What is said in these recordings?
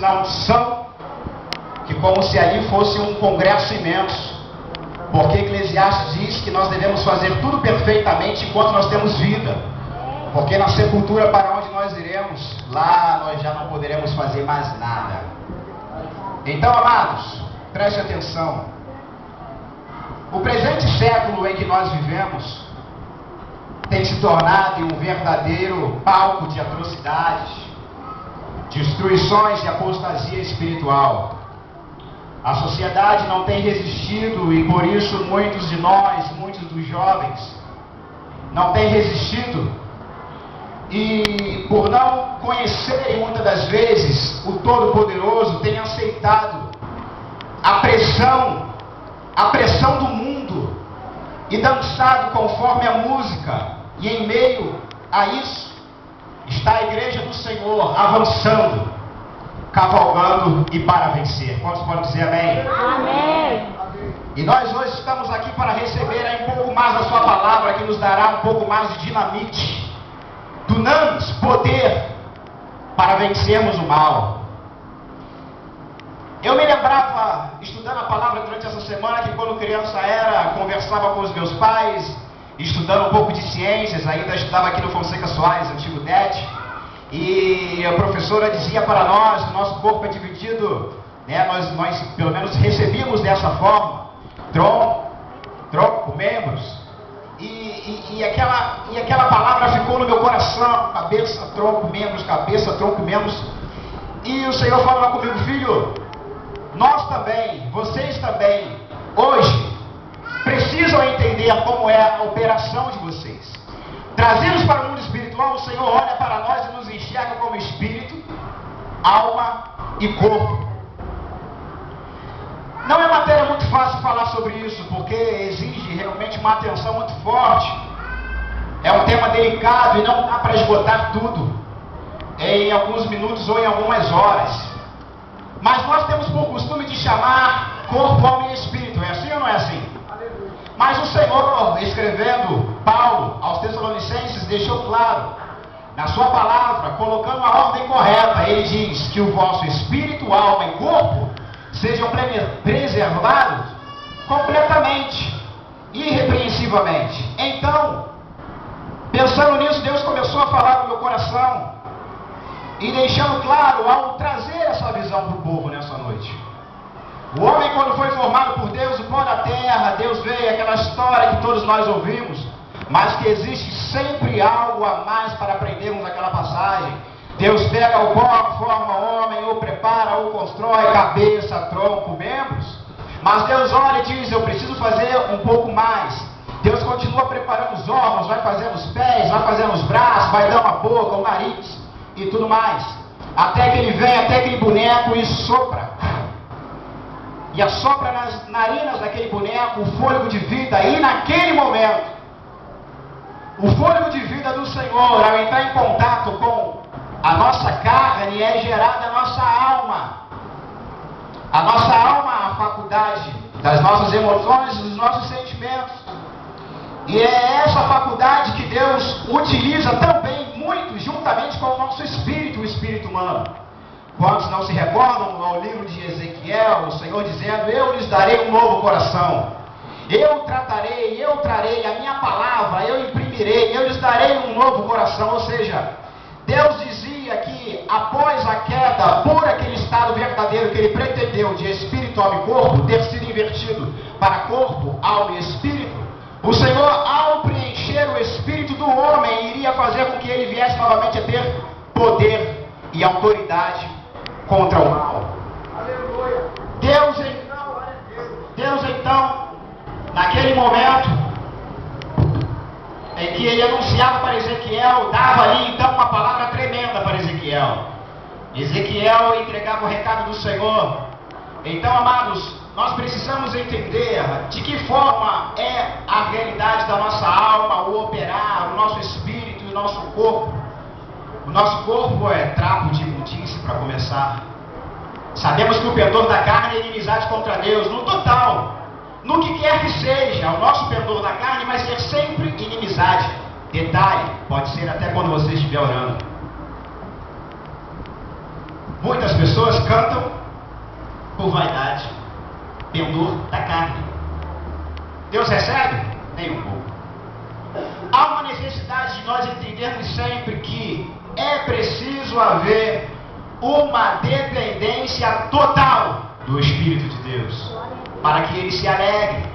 na unção, que como se ali fosse um congresso imenso. Porque Eclesiastes diz que nós devemos fazer tudo perfeitamente enquanto nós temos vida. Porque na sepultura para onde nós iremos, lá nós já não poderemos fazer mais nada. Então, amados, preste atenção. O presente século em que nós vivemos tem se tornado um verdadeiro palco de atrocidades, destruições e apostasia espiritual. A sociedade não tem resistido e por isso muitos de nós, muitos dos jovens, não têm resistido. E por não conhecerem muitas das vezes o Todo-Poderoso, têm aceitado a pressão do mundo e dançado conforme a música. E em meio a isso está a igreja do Senhor avançando, cavalgando e para vencer. Quantos podem dizer amém? Amém. E nós hoje estamos aqui para receber aí um pouco mais da sua palavra, que nos dará um pouco mais de dinamite, dunamis, poder, para vencermos o mal. Eu me lembrava, estudando a palavra durante essa semana, que quando criança conversava com os meus pais, estudando um pouco de ciências, ainda estudava aqui no Fonseca Soares, antigo DET, e a professora dizia para nós que o nosso corpo é dividido, né, nós pelo menos recebíamos dessa forma, tronco, membros, e aquela palavra ficou no meu coração, cabeça, tronco, membros, e o Senhor falava comigo: filho, nós também, vocês também, hoje, precisam entender como é a operação de vocês. Trazidos para o mundo espiritual, o Senhor olha para nós e nos enxerga como espírito, alma e corpo. Não é matéria muito fácil falar sobre isso, porque exige realmente uma atenção muito forte. É um tema delicado e não dá para esgotar tudo em alguns minutos ou em algumas horas. Mas nós temos por costume de chamar corpo, alma e espírito. É assim ou não é assim? Mas o Senhor, escrevendo Paulo aos Tessalonicenses, deixou claro na sua palavra, colocando a ordem correta. Ele diz que o vosso espírito, alma e corpo sejam preservados completamente, irrepreensivamente. Então, pensando nisso, Deus começou a falar no meu coração e deixando claro ao trazer essa visão para o povo nessa noite. O homem, quando foi formado por Deus, o pó da terra, Deus veio, aquela história que todos nós ouvimos, mas que existe sempre algo a mais para aprendermos naquela passagem. Deus pega o pó, forma o homem, o prepara, o constrói, cabeça, tronco, membros. Mas Deus olha e diz: eu preciso fazer um pouco mais. Deus continua preparando os órgãos, vai fazendo os pés, vai fazendo os braços, vai dando a boca, o nariz e tudo mais. Até que ele vem, até aquele boneco e sopra. E assopra nas narinas daquele boneco o fôlego de vida. E naquele momento, o fôlego de vida do Senhor, ao entrar em contato com a nossa carne, é gerada a nossa alma. A nossa alma, a faculdade das nossas emoções e dos nossos sentimentos. E é essa faculdade que Deus utiliza também muito juntamente com o nosso espírito, o espírito humano. Quantos não se recordam ao livro de Ezequiel, o Senhor dizendo: eu lhes darei um novo coração. Eu trarei a minha palavra, eu imprimirei, eu lhes darei um novo coração. Ou seja, Deus dizia que após a queda, por aquele estado verdadeiro que ele pretendeu de espírito, alma e corpo, ter sido invertido para corpo, alma e espírito, o Senhor, ao preencher o espírito do homem, iria fazer com que ele viesse novamente a ter poder e autoridade contra o mal. Deus então, naquele momento em que ele anunciava para Ezequiel, dava ali então uma palavra tremenda para Ezequiel. Ezequiel entregava o recado do Senhor. Então, amados, nós precisamos entender de que forma é a realidade da nossa alma, o operar, o nosso espírito e o nosso corpo. O nosso corpo é trapo de imundície, para começar. Sabemos que o pendor da carne é inimizade contra Deus, no total. No que quer que seja, o nosso pendor da carne vai ser sempre inimizade. Detalhe, pode ser até quando você estiver orando. Muitas pessoas cantam por vaidade, pendor da carne. Deus recebe? Nem um pouco. Há uma necessidade de nós entendermos sempre que é preciso haver uma dependência total do Espírito de Deus, para que Ele se alegre.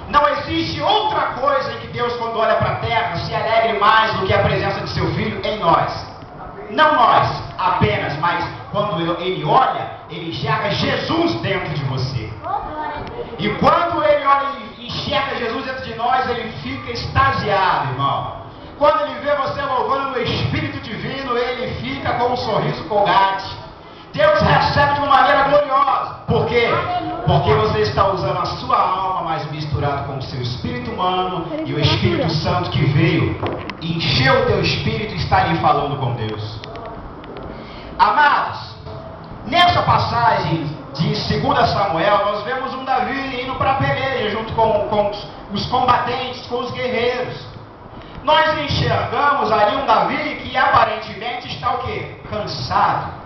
Não existe outra coisa em que Deus, quando olha para a terra, se alegre mais do que a presença de seu Filho em nós. Não nós apenas, mas quando Ele olha, Ele enxerga Jesus dentro de você. E quando Ele olha e enxerga Jesus dentro de nós, Ele fica extasiado, irmão. Quando Ele vê você louvando no Espírito Divino, Ele fica com um sorriso colgate. Deus recebe de uma maneira gloriosa. Por quê? Porque você está usando a sua alma, mas misturado com o seu espírito humano e o Espírito Santo que veio e encheu o teu espírito e está ali falando com Deus. Amados, nessa passagem de 2 Samuel, nós vemos um Davi indo para a peleja junto com os combatentes, com os guerreiros. Nós enxergamos ali um Davi que aparentemente está o quê? Cansado.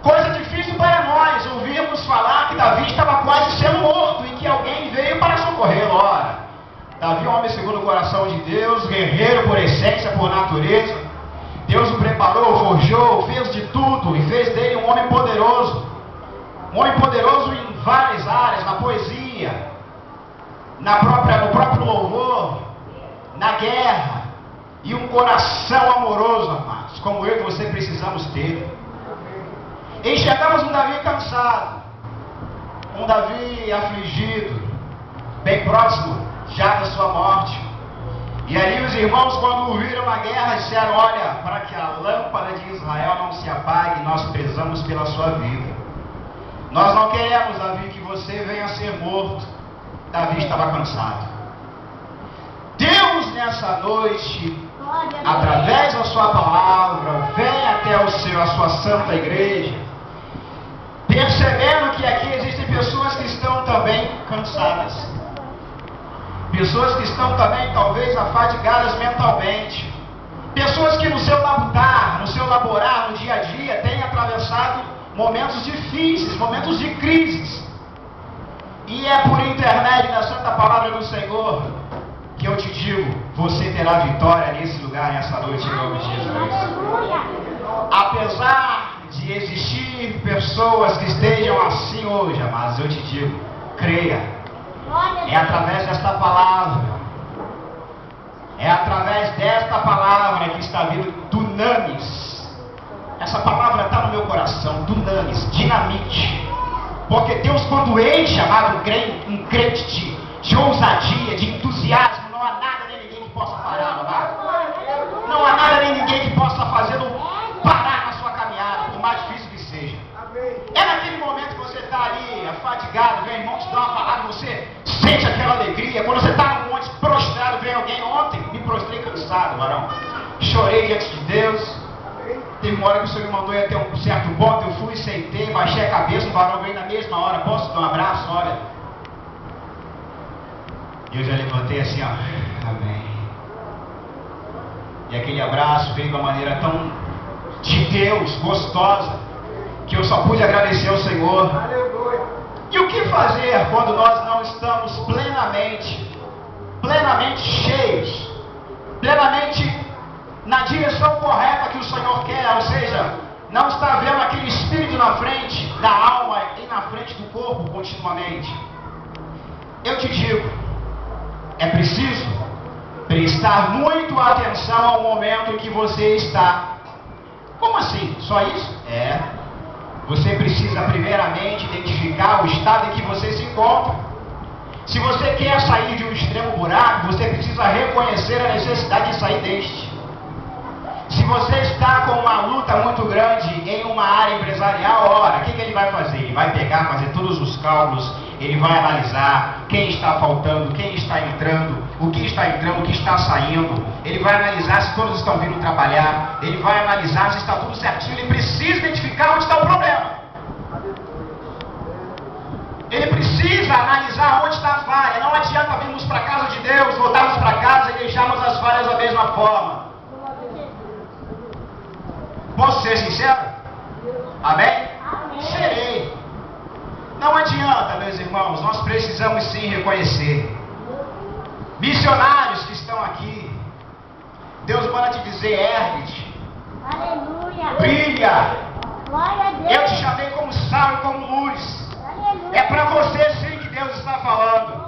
Coisa difícil para nós ouvirmos falar que Davi estava quase sendo morto e que alguém veio para socorrê-lo. Ora, Davi é um homem segundo o coração de Deus, guerreiro por essência, por natureza. Deus o preparou, forjou, fez de tudo e fez dele um homem poderoso. Um homem poderoso em várias áreas, na poesia, no próprio louvor, na guerra. E um coração amoroso, amados, como eu e você precisamos ter. Enxergamos um Davi cansado, um Davi afligido, bem próximo já da sua morte. E ali os irmãos, quando viram a guerra, disseram: olha, para que a lâmpada de Israel não se apague, nós prezamos pela sua vida. Nós não queremos, Davi, que você venha a ser morto. Davi estava cansado. Deus, nessa noite, através da sua palavra, vem até a sua santa igreja, percebendo que aqui existem pessoas que estão também cansadas. Pessoas que estão também, talvez, afadigadas mentalmente. Pessoas que no seu labutar, no seu laborar, no dia a dia, têm atravessado momentos difíceis, momentos de crises. E é por intermédio da santa palavra do Senhor que eu te digo, você terá vitória nesse lugar, nessa noite, em nome de Jesus. Apesar de existir pessoas que estejam assim hoje, mas eu te digo, creia. É através desta palavra. É através desta palavra que está vindo dunamis. Essa palavra está no meu coração, dunamis, dinamite. Porque Deus, quando enche, amado, um crente de ousadia, de entusiasmo, não há nada nem ninguém que possa parar, amado. Não há nada nem ninguém que possa fazê-lo parar na sua caminhada, por mais difícil que seja. É naquele momento que você está ali, afadigado, vem irmão te dar uma palavra, você sente aquela alegria. Quando você está no monte prostrado, vem alguém. Ontem me prostrei cansado, varão. Chorei diante de Deus. Teve uma hora que o Senhor me mandou ir até um certo ponto, eu fui, sentei, baixei a cabeça, o varão veio na mesma hora: posso dar um abraço? Olha. E eu já levantei assim, ó, amém. E aquele abraço veio de uma maneira tão de Deus, gostosa, que eu só pude agradecer ao Senhor. E o que fazer quando nós não estamos plenamente cheios, plenamente na direção correta que o Senhor quer, ou seja, não está vendo aquele espírito na frente da alma e na frente do corpo continuamente? Eu te digo, é preciso prestar muito atenção ao momento em que você está. Como assim? Só isso? É. Você precisa primeiramente identificar o estado em que você se encontra. Se você quer sair de um extremo buraco, você precisa reconhecer a necessidade de sair deste. Se você está com uma luta muito grande em uma área empresarial, ora, o que ele vai fazer? Ele vai pegar, fazer todos os cálculos, ele vai analisar quem está faltando, quem está entrando, o que está saindo. Ele vai analisar se todos estão vindo trabalhar, ele vai analisar se está tudo certinho. Ele precisa identificar onde está o problema. Ele precisa analisar onde está a falha. Não adianta virmos para a casa de Deus, voltarmos para casa e deixarmos as falhas da mesma forma. Posso ser sincero? Amém? Serei. Não adianta, meus irmãos, nós precisamos sim reconhecer. Missionários que estão aqui, Deus manda te dizer, ergue-te. Aleluia. Brilha. Glória a Deus. Eu te chamei como sal e como luz. Aleluia. É para você sim que Deus está falando.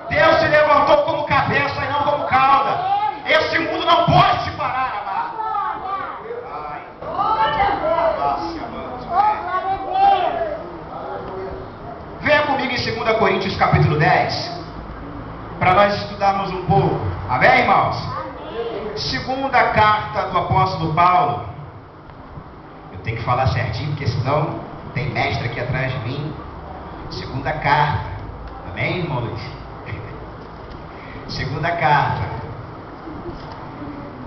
Deus te levantou como cabeça e não como cauda. Esse mundo não pode te parar, amado. Ai, Glória a Deus. nossa, amado. Oh, glória a Deus. Venha comigo em 2 Coríntios capítulo 10, para nós estudarmos um pouco. Amém, irmãos? Amém. Segunda carta do apóstolo Paulo. Eu tenho que falar certinho, porque senão tem mestre aqui atrás de mim. Segunda carta. Amém, irmão Luiz? Segunda carta.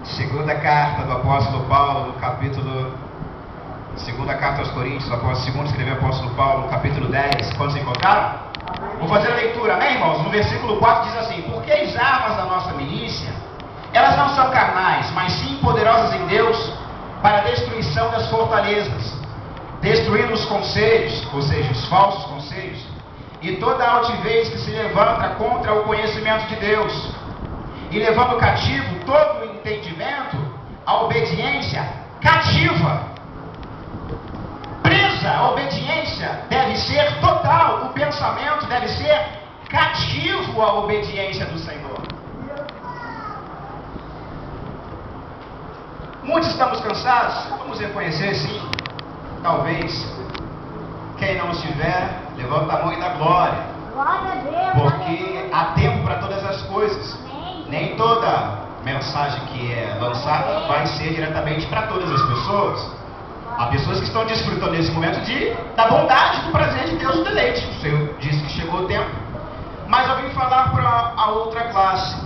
Segunda carta do apóstolo Paulo, no capítulo... Segunda carta aos Coríntios, segundo escreveu o apóstolo Paulo, no capítulo 10. Quantos encontraram? Vou fazer a leitura, amém, irmãos? No versículo 4 diz assim: porque as armas da nossa milícia, elas não são carnais, mas sim poderosas em Deus para a destruição das fortalezas, destruindo os conselhos, ou seja, os falsos conselhos, e toda a altivez que se levanta contra o conhecimento de Deus, e levando cativo todo o entendimento à obediência cativa. A obediência deve ser total, o pensamento deve ser cativo à obediência do Senhor. Muitos estamos cansados, vamos reconhecer sim, talvez. Quem não estiver, levanta a mão e dá glória. Glória a Deus. Porque há tempo para todas as coisas. Amém. Nem toda mensagem que é lançada vai ser diretamente para todas as pessoas. Há pessoas que estão desfrutando nesse momento da bondade, do prazer de Deus, do deleite. O Senhor disse que chegou o tempo. Mas eu vim falar para a outra classe.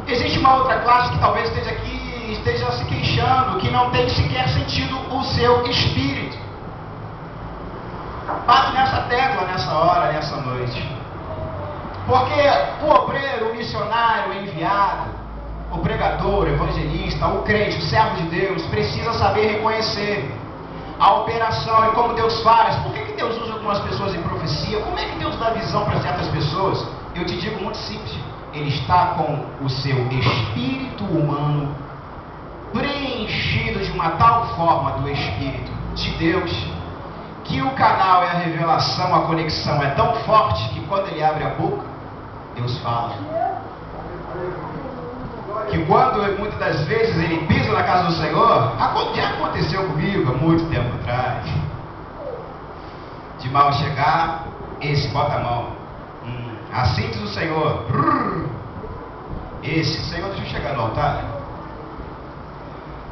Existe uma outra classe que talvez esteja aqui, esteja se queixando, que não tem sequer sentido o seu espírito. Bate nessa tecla nessa hora, nessa noite. Porque o obreiro, o missionário, o enviado, o pregador, o evangelista, o crente, o servo de Deus, precisa saber reconhecer a operação e como Deus faz. Por que Deus usa algumas pessoas em profecia? Como é que Deus dá visão para certas pessoas? Eu te digo muito simples. Ele está com o seu espírito humano preenchido de uma tal forma do Espírito de Deus, que o canal e a revelação, a conexão é tão forte que quando ele abre a boca, Deus fala. Que quando muitas das vezes ele pisa na casa do Senhor, já aconteceu comigo há muito tempo atrás, de mal chegar, esse bota a mão, assim diz o Senhor, esse, Senhor, deixa eu chegar no altar,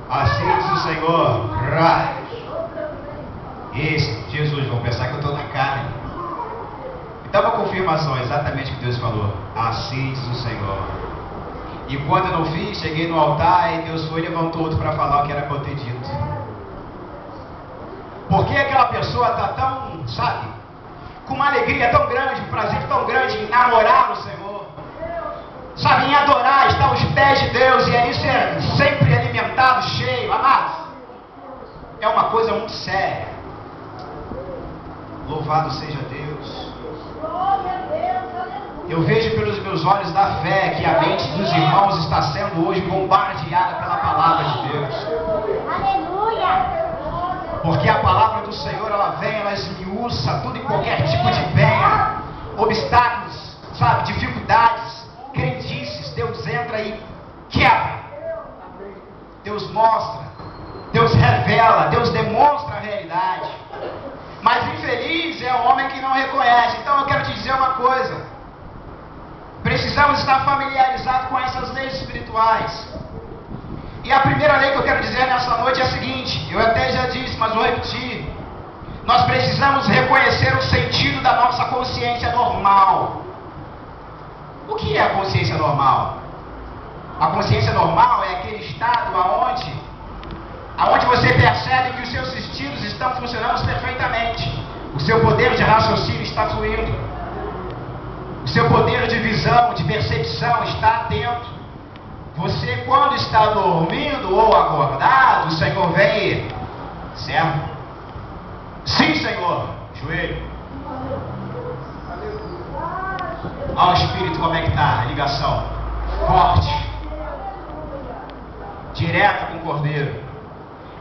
assim diz o Senhor, esse, Jesus, vão pensar que eu estou na carne. Então uma confirmação, exatamente o que Deus falou, assim diz o Senhor. E quando eu não fiz, cheguei no altar e Deus foi e levantou outro para falar o que era para eu ter dito. Porque aquela pessoa está tão, sabe, com uma alegria tão grande, um prazer tão grande em namorar o Senhor, sabe, em adorar, estar aos pés de Deus, e aí ser sempre alimentado, cheio, amados. É uma coisa muito séria. Louvado seja Deus. Eu vejo pelos meus olhos da fé que a mente dos irmãos está sendo hoje bombardeada pela palavra de Deus. Aleluia. Porque a palavra do Senhor, ela vem, ela esmiuça tudo e qualquer tipo de venha, obstáculos, sabe, dificuldades, crendices. Deus entra e quebra. Deus mostra, Deus revela, Deus demonstra a realidade. Mas infeliz é o homem que não reconhece. Então eu quero te dizer uma coisa. Precisamos estar familiarizados com essas leis espirituais. E a primeira lei que eu quero dizer nessa noite é a seguinte. Eu até já disse, mas vou repetir. Nós precisamos reconhecer o sentido da nossa consciência normal. O que é a consciência normal? A consciência normal é aquele estado aonde você percebe que os seus sentidos estão funcionando perfeitamente. O seu poder de raciocínio está fluindo. O seu poder de visão, de percepção está atento. Você, quando está dormindo ou acordado, o Senhor vem, servo, Joelho. Olha o espírito como é que está a ligação. Forte. Direta com o Cordeiro.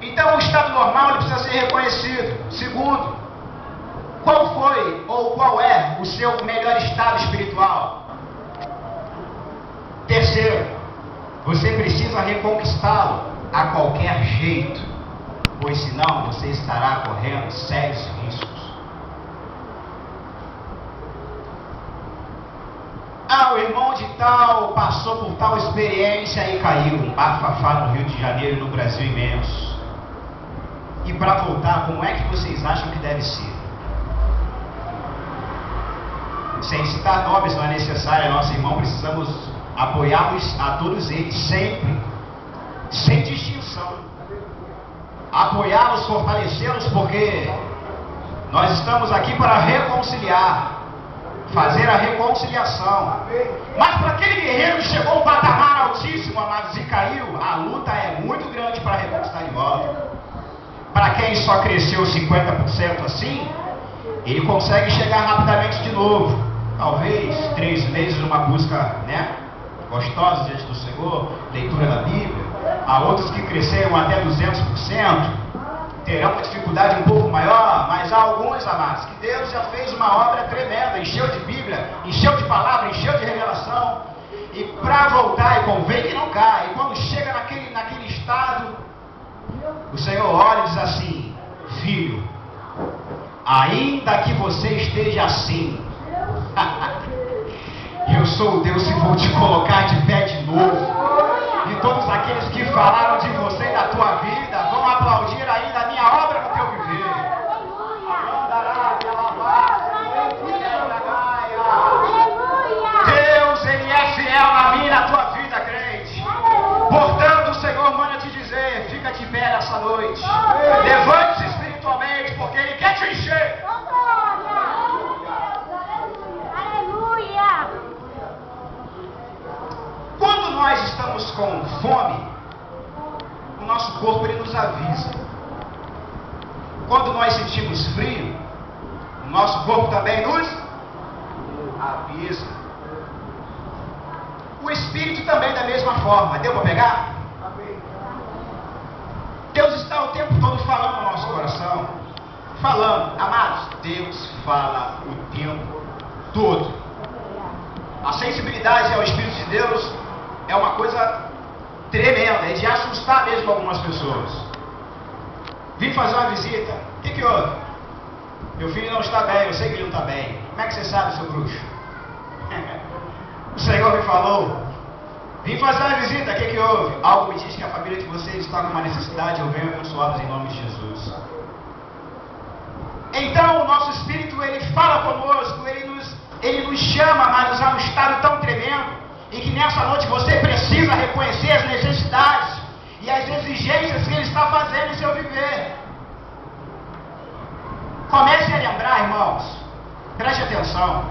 Então o estado normal ele precisa ser reconhecido. Segundo, qual foi ou qual é o seu melhor estado espiritual? Terceiro, você precisa reconquistá-lo a qualquer jeito, pois senão você estará correndo sérios riscos. Ah, o irmão de tal passou por tal experiência e caiu. Um bafafá no Rio de Janeiro e no Brasil imenso. E para voltar, como é que vocês acham que deve ser? Sem citar nomes, não é necessário, nosso irmão, precisamos apoiá-los a todos eles, sempre, sem distinção. Apoiá-los, fortalecê-los, porque nós estamos aqui para reconciliar, fazer a reconciliação. Mas para aquele guerreiro que chegou a um patamar altíssimo, amados, e caiu, a luta é muito grande para reconquistar de volta. Para quem só cresceu 50% assim, ele consegue chegar rapidamente de novo. Talvez 3 meses numa busca, gostosa diante do Senhor, leitura da Bíblia. Há outros que cresceram até 200%, terão uma dificuldade um pouco maior, mas há alguns, amados, que Deus já fez uma obra tremenda, encheu de Bíblia, encheu de palavra, encheu de revelação. E para voltar, e convém que não cai. E quando chega naquele estado, o Senhor olha e diz assim: filho, ainda que você esteja assim, eu sou o Deus que vou te colocar de pé de novo. E todos aqueles que falaram de você e da tua vida vão aplaudir ainda a minha obra no teu viver. Deus, Ele é fiel na minha e na tua vida, crente. Portanto, o Senhor manda te dizer: fica de pé nessa noite. Levante-se espiritualmente, porque Ele quer te encher. Quando nós estamos com fome, o nosso corpo ele nos avisa. Quando nós sentimos frio, o nosso corpo também nos avisa. O espírito também da mesma forma. Deu para pegar? Deus está o tempo todo falando no nosso coração. Falando. Amados, Deus fala o tempo todo. A sensibilidade ao Espírito de Deus é uma coisa tremenda, é de assustar mesmo algumas pessoas. Vim fazer uma visita. O que houve? Meu filho não está bem, eu sei que ele não está bem. Como é que você sabe, seu bruxo? O Senhor me falou. Vim fazer uma visita, o que houve? Algo me diz que a família de vocês está com uma necessidade, eu venho abençoá-los em nome de Jesus. Então o nosso Espírito, ele fala conosco, ele nos chama, mas a um estado tão tremendo, e que nessa noite você precisa reconhecer as necessidades e as exigências que Ele está fazendo em seu viver. Comece a lembrar, irmãos, preste atenção.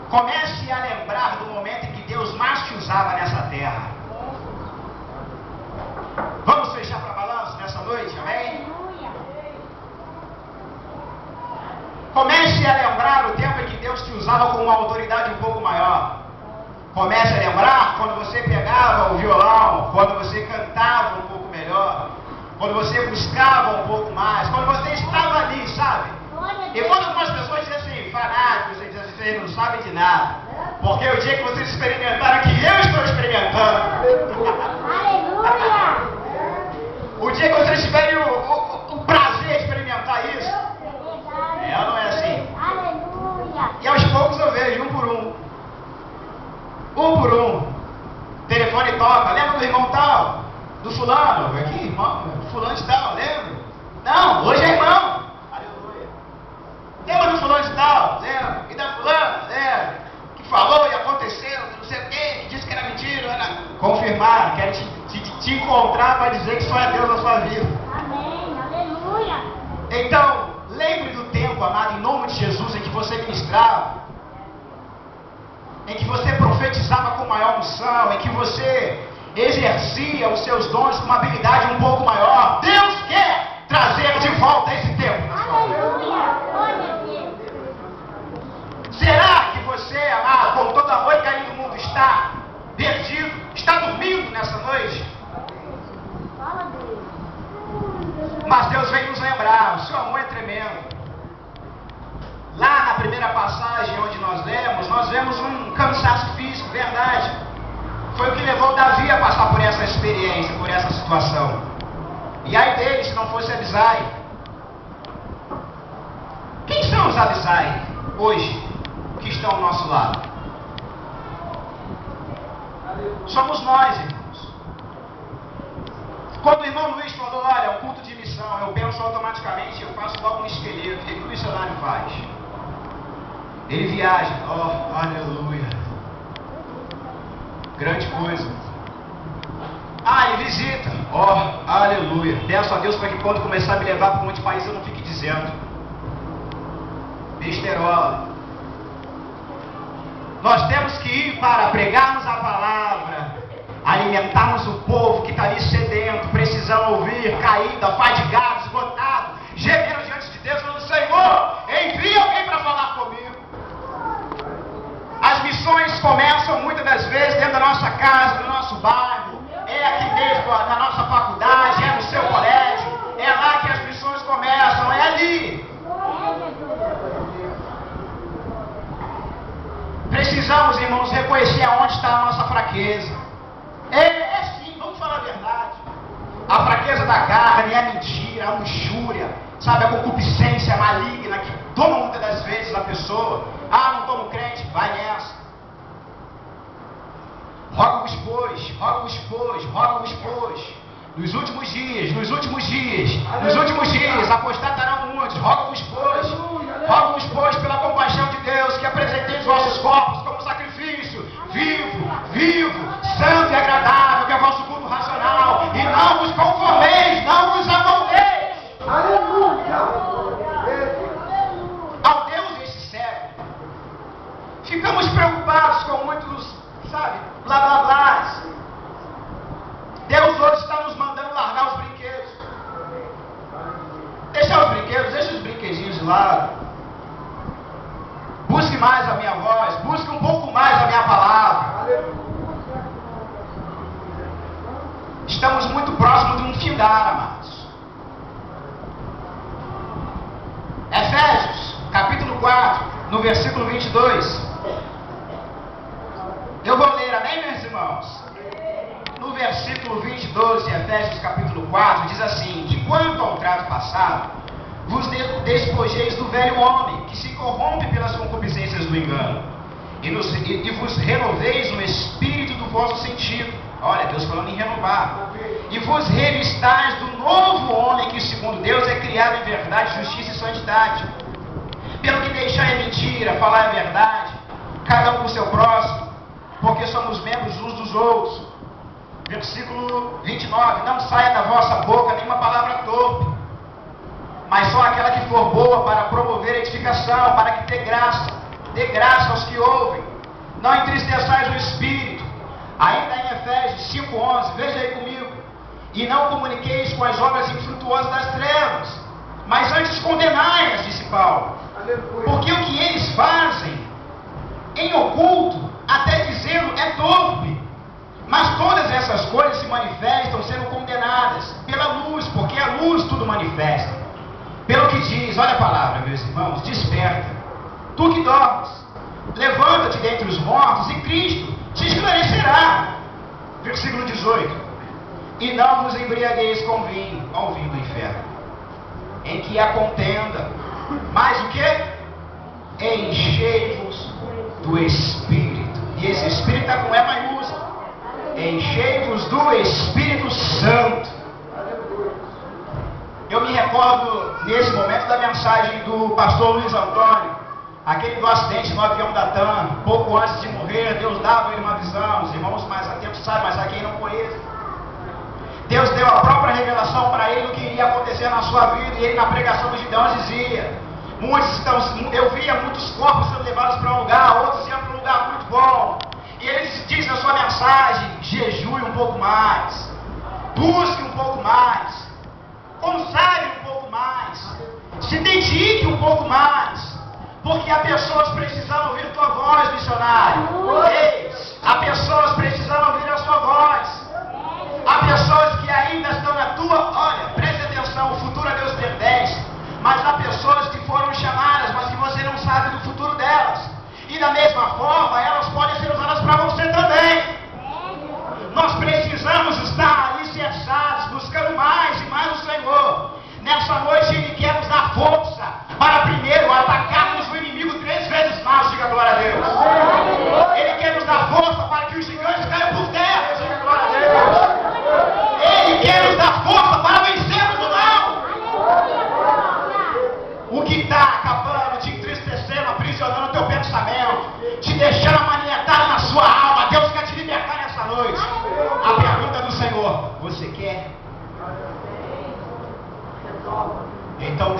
Comece a lembrar do momento em que Deus mais te usava nessa terra. Vamos fechar para balanço nessa noite, amém? Comece a lembrar o tempo em que Deus te usava com uma autoridade um pouco maior. Comece a lembrar quando você pegava o violão, quando você cantava um pouco melhor, quando você buscava um pouco mais, quando você estava ali, sabe? E quando algumas pessoas dizem assim, fanáticos, vocês não sabem de nada, porque o dia que vocês experimentaram, que eu estou experimentando, Aleluia! o dia que vocês tiverem o prazer de experimentar isso, não é assim. Aleluia! E aos poucos eu vejo, um por um. O telefone toca. Lembra do irmão tal? Do fulano? Aqui, irmão, fulano de tal, lembra? Não, hoje é irmão. Aleluia. Lembra do fulano de tal? Lembra? E da fulana? Lembra? Que falou e aconteceu, não sei o quê, que disse que era mentira. Era... Confirmar, quero te encontrar para dizer que só é Deus na sua vida. Amém, aleluia. Então, lembre do tempo, amado, em nome de Jesus, em que você ministrava, em que você profetizava com maior unção, em que você exercia os seus dons com uma habilidade um pouco maior. Deus quer trazer de volta esse tempo na sua vida. Aleluia. nos lembrar, o seu amor é tremendo. Lá na primeira passagem onde nós vemos um cansaço físico, verdade. Foi o que levou Davi a passar por essa experiência, por essa situação. E aí dele, se não fosse Abisai. Quem são os Abisai hoje que estão ao nosso lado? Somos nós, irmãos. Quando o irmão Luiz falou, olha, é um culto de missão, eu penso automaticamente, eu faço logo um esqueleto. O que o missionário faz? Ele viaja, oh, aleluia. Grande coisa. Ah, ele visita, oh, aleluia. Peço a Deus para que quando começar a me levar para um monte de país eu não fique dizendo besterola. Nós temos que ir para pregarmos a palavra, alimentarmos o povo que está ali sedento, precisando ouvir, caído, fadigado, esgotado, gemendo diante de Deus, falando, Senhor, envia alguém para falar comigo. As missões começam muitas das vezes dentro da nossa casa, do nosso bairro, é aqui mesmo na nossa faculdade, é no seu colégio, é lá que as missões começam, é ali. Precisamos, irmãos, reconhecer aonde está a nossa fraqueza. É sim, vamos falar a verdade. A fraqueza da carne é a mentira, a luxúria, sabe, a concupiscência maligna que toma muitas das vezes a pessoa. Ah, não tomo crente, vai nessa. Roga-vos, pois. Nos últimos dias, apostatarão muitos. Roga-vos, pois, pela compaixão de Deus, que apresenteis os vossos corpos como sacrifício, vivo, santo e agradável, que é o vosso culto racional. E não vos conformeis, não vos amoldeis. Aleluia! Ao Deus desse século, ficamos preocupados com muitos, sabe, blá blá blás. Deus hoje está nos mandando largar os brinquedos. Deixa os brinquedos, deixa os brinquedinhos de lado. Busque mais a minha voz, busque um pouco mais a minha palavra. Estamos muito próximos de um findar, amados. Efésios, capítulo 4, no versículo 22. Eu vou ler, amém, meus irmãos? No versículo 22 de Efésios capítulo 4, diz assim, que quanto ao trato passado, vos despojeis do velho homem, que se corrompe pelas concupiscências do engano, e vos renoveis no espírito do vosso sentido. Olha, Deus falando em renovar. E vos revistais do novo homem, que segundo Deus é criado em verdade, justiça e santidade. Pelo que deixai a mentira, falar a verdade, cada um com o seu próximo, porque somos membros uns dos outros. Versículo 29, não saia da vossa boca nenhuma palavra torpe, mas só aquela que for boa para promover a edificação, para que dê graça aos que ouvem. Não entristeçais o Espírito. Ainda em Efésios 5:11, veja aí comigo. E não comuniqueis com as obras infrutuosas das trevas, mas antes condenai-as, disse Paulo. Porque o que eles fazem em oculto, até dizendo, é torpe. Mas todas essas coisas se manifestam sendo condenadas pela luz, porque a luz tudo manifesta. Pelo que diz, olha a palavra, meus irmãos, desperta. Tu que dormes, levanta-te dentre os mortos e Cristo te esclarecerá. Versículo 18. E não vos embriagueis com vinho, ao vinho do inferno, em que há contenda. Mas o que? Enchei-vos do Espírito. E esse Espírito está com E maiúsculo. Enchei-vos do Espírito Santo. Eu me recordo nesse momento da mensagem do pastor Luiz Antônio, aquele do acidente no avião da TAM. Pouco antes de morrer, Deus dava ele uma visão. Os irmãos mais atentos sabem, mas a quem não conhece, Deus deu a própria revelação para ele do que iria acontecer na sua vida. E ele, na pregação dos Gideões, dizia: eu via muitos corpos sendo levados para um lugar, outros iam para um lugar muito bom. E ele diz na sua mensagem: jejue um pouco mais, busque um pouco mais, consagre um pouco mais, se dedique um pouco mais, porque há pessoas precisando ouvir tua voz, missionário. Ei, há pessoas precisando ouvir a sua voz. Há pessoas que ainda estão na tua, olha, preste atenção, o futuro a Deus pertence.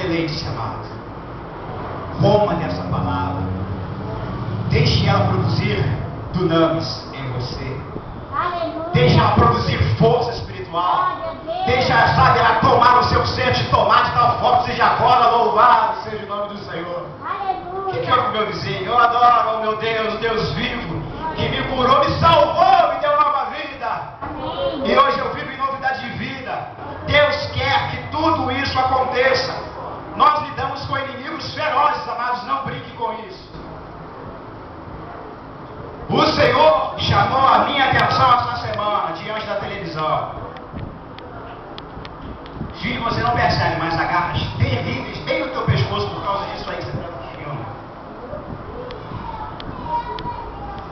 deleite-se, amado. Coma dessa palavra. Deixe ela produzir dunamis em você. Aleluia. Deixe ela produzir força espiritual. Glória a Deus. Deixa, sabe, ela tomar o seu ser de tomar de tal forma que seja agora louvado seja o nome do Senhor. O que é o meu vizinho? Eu adoro, oh meu Deus, Deus vivo, que me curou, me salvou, me deu nova vida. Amém. E hoje eu vivo em novidade de vida. Deus quer que tudo isso aconteça. Nós lidamos com inimigos ferozes, amados, não brinque com isso. O Senhor chamou a minha atenção essa semana, diante da televisão. Filho, você não percebe, mas agarras terríveis bem no teu pescoço por causa disso aí que você está assistindo.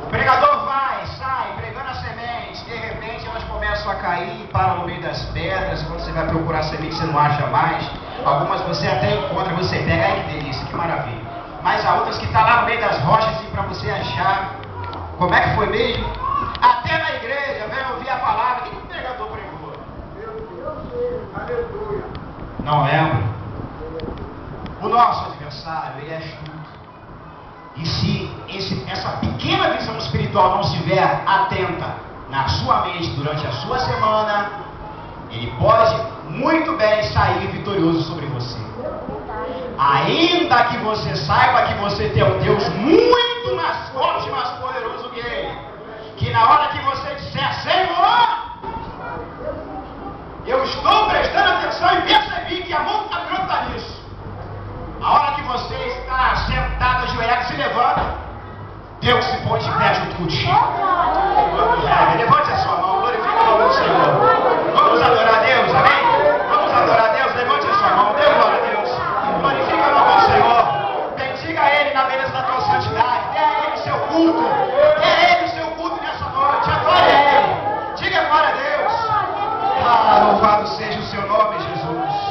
O pregador vai, sai, pregando as sementes. De repente elas começam a cair, param no meio das pedras. Quando você vai procurar semente, você não acha mais. Algumas você até encontra, você pega. Ai, que delícia, que maravilha. Mas há outras que estão lá no meio das rochas e para você achar. Como é que foi mesmo? Até na igreja, vem ouvir a palavra. O que o pregador pregou? Aleluia. Não lembro. O nosso adversário, ele é astuto. E se essa pequena visão espiritual não estiver atenta na sua mente durante a sua semana, ele pode muito bem sair vitorioso sobre você. Ainda que você saiba que você tem um Deus muito mais forte e mais poderoso que ele, que na hora que você disser, Senhor, eu estou prestando atenção e percebi que a mão está pronta nisso. A hora que você está sentado, ajoelhado, se levanta, Deus se põe de pé junto contigo. Levante a sua mão, glorifique o nome do Senhor. Vamos adorar a Deus, amém? Vamos adorar a Deus, levante a sua mão, dê glória a Deus. Glorifique o nome do Senhor. Bendiga Ele na beleza da tua santidade. Dê a Ele o seu culto. Dê a Ele o seu culto nessa noite. Adore a Ele. Diga glória a Deus. Ah, louvado seja o seu nome, Jesus.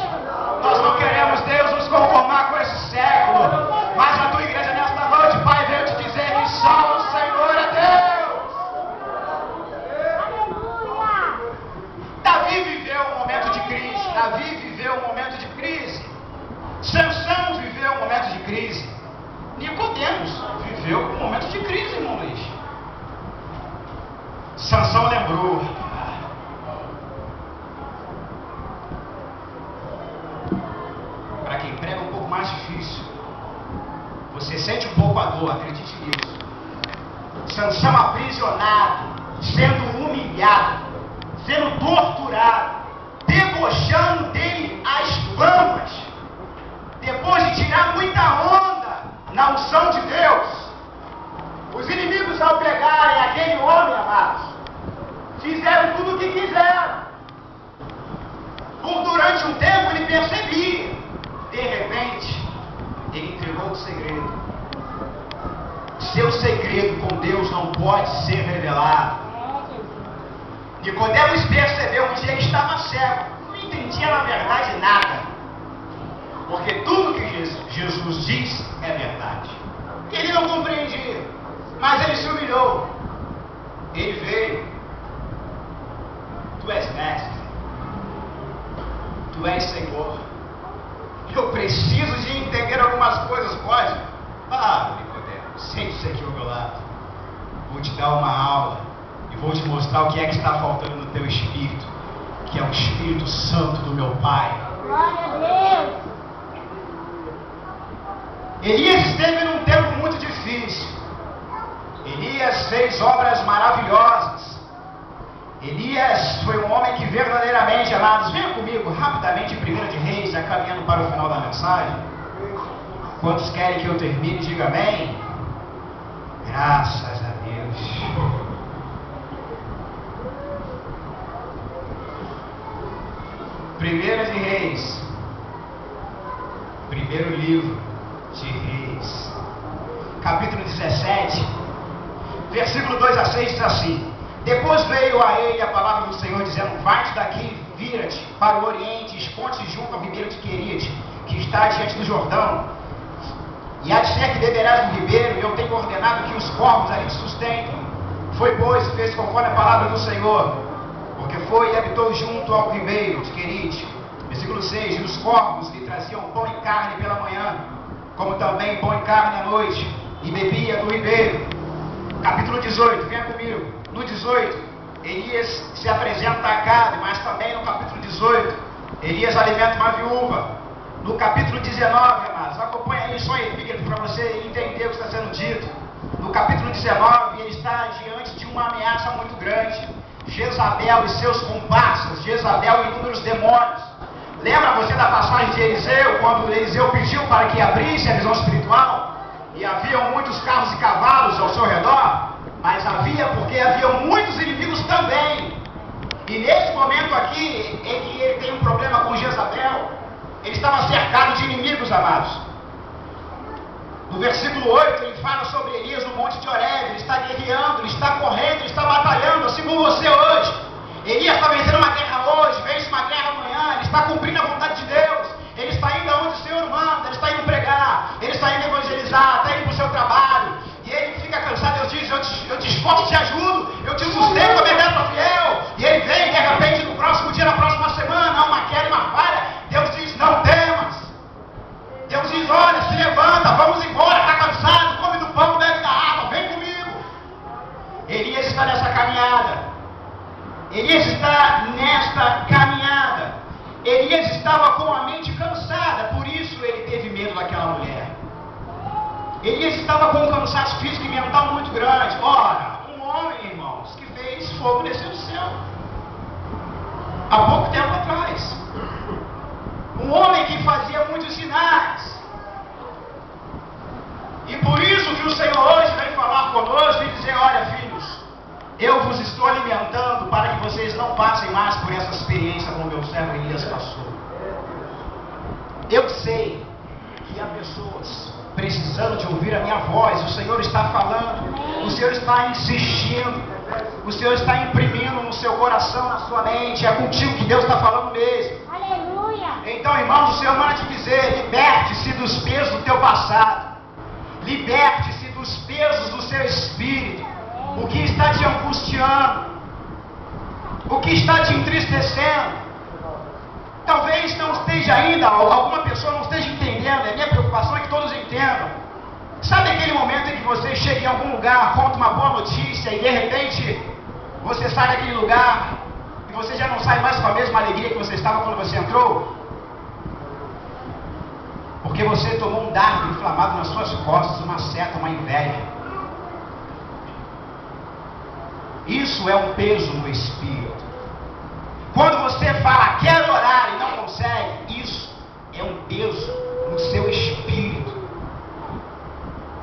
Nós não queremos, Deus, nos conformar com esse século. Mas a tua igreja nesta noite, Pai, veio te dizer que só o Senhor é Deus. Aleluia. Davi viveu um momento de crise. Davi viveu um momento de crise. Sansão viveu um momento de crise. Nicodemos viveu um momento de crise, irmão Luiz. Sansão lembrou. Para quem prega um pouco mais difícil, você sente um pouco a dor, acredite nisso. Sansão aprisionado, sendo humilhado, sendo torturado, debochando dele as famas, depois de tirar muita onda na unção de Deus. Os inimigos, ao pegarem aquele homem, amados, fizeram tudo o que quiseram. Por durante um tempo ele percebia. De repente, ele entregou o segredo. Seu segredo com Deus não pode ser revelado. Nicodemos percebeu um dia ele estava cego, não entendia na verdade nada, porque tudo que Jesus diz é verdade. Ele não compreendia, mas ele se humilhou. Ele veio. Tu és mestre, tu és Senhor. Eu preciso de entender algumas coisas, pode? Ah, Nicodemos, sente-se aqui ao meu lado. Vou te dar uma aula e vou te mostrar o que é que está faltando no teu espírito, que é o Espírito Santo do meu Pai. Glória a Deus. Elias esteve num tempo muito difícil. Elias fez obras maravilhosas. Elias foi um homem que verdadeiramente, amados, venha comigo rapidamente em 1 de Reis, já caminhando para o final da mensagem. Quantos querem que eu termine, diga amém. Graças a Deus. Primeiro de Reis, primeiro livro de Reis, capítulo 17, versículo 2 a 6 diz assim: depois veio a ele a palavra do Senhor, dizendo: vai-te daqui, vira-te para o oriente, esconde-te junto ao ribeiro de Querite, que está diante do Jordão. E há de ser que beberás do ribeiro, e eu tenho ordenado que os corvos ali te sustentem. Foi, pois, e fez conforme a palavra do Senhor, porque foi e habitou junto ao ribeiro de Querite. Versículo 6: E os corvos lhe traziam pão e carne pela manhã, como também pão e carne à noite, e bebia do ribeiro. Capítulo 18, venha comigo. No 18, Elias se apresenta a Acabe, mas também no capítulo 18, Elias alimenta uma viúva. No capítulo 19, amados, acompanha aí só a epígrafe para você entender o que está sendo dito. No capítulo 19, ele está diante de uma ameaça muito grande. Jezabel e seus comparsas, Jezabel e inúmeros demônios. Lembra você da passagem de Eliseu, quando Eliseu pediu para que abrisse a visão espiritual? E haviam muitos carros e cavalos ao seu redor, mas havia porque haviam muitos inimigos também. E nesse momento aqui, em que ele tem um problema com Jezabel, ele estava cercado de inimigos, amados. No versículo 8, ele fala sobre Elias no monte de Horebe. Ele está guerreando, ele está correndo, ele está batalhando, assim como você hoje. Elias está vencendo uma guerra hoje, vence uma guerra amanhã, ele está cumprindo a vontade de Deus. Ele está indo aonde o Senhor manda, ele está indo pregar, ele está indo evangelizar, está indo para o seu trabalho. E ele fica cansado, Deus diz, eu te esforço, te ajudo, eu te sustento, obedece fiel. E ele vem, de repente, no próximo dia, na próxima semana, há uma queda e uma falha. Deus diz, não temas. Deus diz, olha, se levanta, vamos embora, está cansado, come do pão, bebe da água, vem comigo. Elias está nessa caminhada. Elias está nesta caminhada. Elias estava com a mente cansada, por isso ele teve medo daquela mulher. Elias estava com um cansaço físico e mental muito grande. Ora, um homem, irmãos, que fez fogo descer do céu há pouco tempo atrás. Um homem que fazia muitos sinais. E por isso que o Senhor hoje vem falar conosco e dizer, olha, filhos, eu vos estou alimentando para que vocês não passem mais por essa experiência como meu servo Elias passou. Eu sei que há pessoas precisando de ouvir a minha voz. O Senhor está falando, o Senhor está insistindo, o Senhor está imprimindo no seu coração, na sua mente. É contigo que Deus está falando mesmo. Aleluia. Então, irmãos, o Senhor manda te dizer, liberte-se dos pesos do teu passado. Liberte-se dos pesos do seu espírito. O que está te angustiando, o que está te entristecendo. Talvez não esteja ainda, alguma pessoa não esteja entendendo. A minha preocupação é que todos entendam. Sabe aquele momento em que você chega em algum lugar, conta uma boa notícia e de repente você sai daquele lugar e você já não sai mais com a mesma alegria que você estava quando você entrou? Porque você tomou um dardo inflamado nas suas costas, uma seta, uma inveja. Isso é um peso no espírito. Quando você fala, quero orar e não consegue, isso é um peso no seu espírito.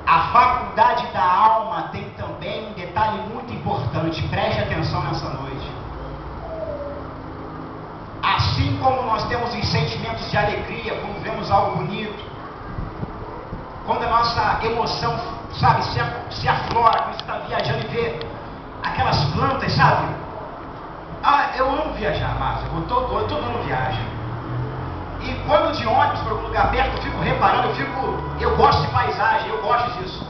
A faculdade da alma tem também um detalhe muito importante, preste atenção nessa noite. Assim como nós temos os sentimentos de alegria quando vemos algo bonito, quando a nossa emoção, sabe, se aflora, quando você está viajando e vê aquelas plantas, sabe? Ah, eu amo viajar, Márcia, todo mundo viaja. E quando de ônibus para um lugar perto, eu fico reparando, eu gosto de paisagem, eu gosto disso.